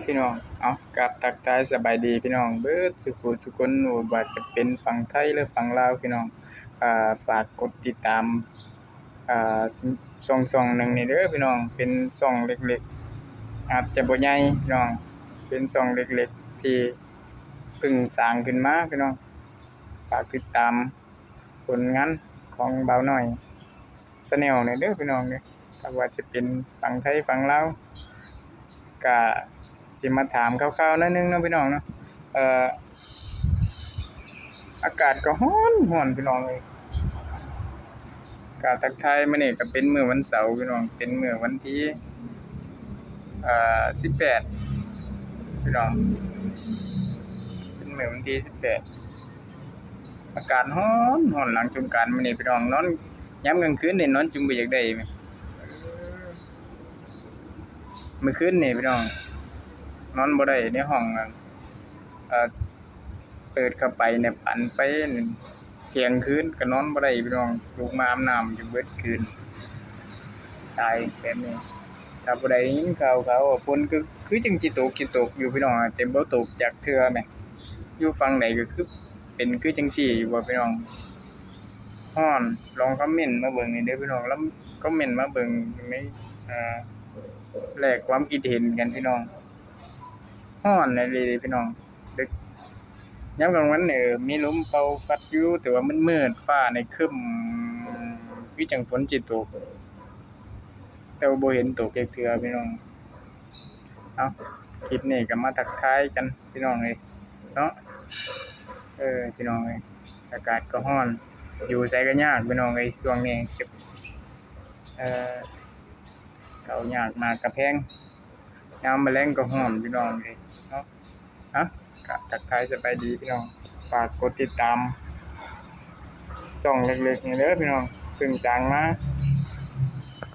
พี่น้องเอากับทักทายสบายดีพี่น้องเบิดสุขุสุคนบ่ว่าจะเป็นฝั่งไทยหรือฝั่งลาวพี่น้องฝากกดติดตามอ่าช่องหนึ่งนี่เด้อพี่น้องเป็นช่องเล็กๆอาจจะบ่ใหญ่พี่น้องเป็นช่องเล็กๆที่เพิ่งสร้างขึ้นมาพี่น้องฝากติดตามผลงานของบ่าวน้อยChannel นี่เด้อพี่น้องเด้อถ้าว่าจะเป็นฝั่งไทยฝั่งลาวก็สิมาถามคร่าวๆหน่อยหนึงเนาะพี่น้องเนาะอากาศก็ร้อนพี่น้องเอ้ยก็ทักทายมื้อนี้ก็เป็นมื้อวันเสาร์พี่น้องเป็นมื้อวันที่18พี่น้องเป็นมื้อวันที่18อากาศร้อนหลังสงกรานต์มื้อนี้พี่น้องนอนยามกลางคืนนี่นอนจนบ่อยากได้แหมมื้อคืนนี่พี่น้องนอนบ่ได้ในห้องเอ่อ เปิดเข้าไปเนี่ยปั่นไฟเที่ยงคืนก็นอนบ่ได้พี่น้องลุกมาอาบน้ำอยู่เบิดคืนตายแบบนี้ถ้าผู้ใดยินข่าวเขาว่าฝนก็คือจังสิตกอยู่พี่น้องแต่บ่ตกจักเทื่อแหมอยู่ฝั่งใดก็คือเป็นคือจังซี่อยู่บ่พี่น้องร้อนลองคอมเมนต์มาเบิ่งนี่เด้อพี่น้องแล้วคอมเมนต์มาเบิ่งในอ่าแลกความคิดเห็นกันพี่น้องร้อนอีหลีพี่น้องดึก ยามกลางวันนี่มีลมเป่าพัดอยู่แต่ว่ามันมืดฟ้านี่ครึ้มคือจังฝนสิตกแต่ว่าบ่เห็นตกจักเทื่อพี่น้องเอ้าคลิปนี้ก็มาทักทายกันพี่น้องเอ้ยเนาะพี่น้องเอ้ยอากาศก็ร้อนอยู่ไสก็ยากพี่น้องเอ้ยช่วงนี้เอ่อเข้ายากมากก็แพงยามแมลงก็ร้อนพี่น้องเอ้ยเนาะก็ทักทายสบายดีพี่น้องฝากกดติดตามช่องเล็กๆนี่เด้อพี่น้องเพิ่งสร้างมา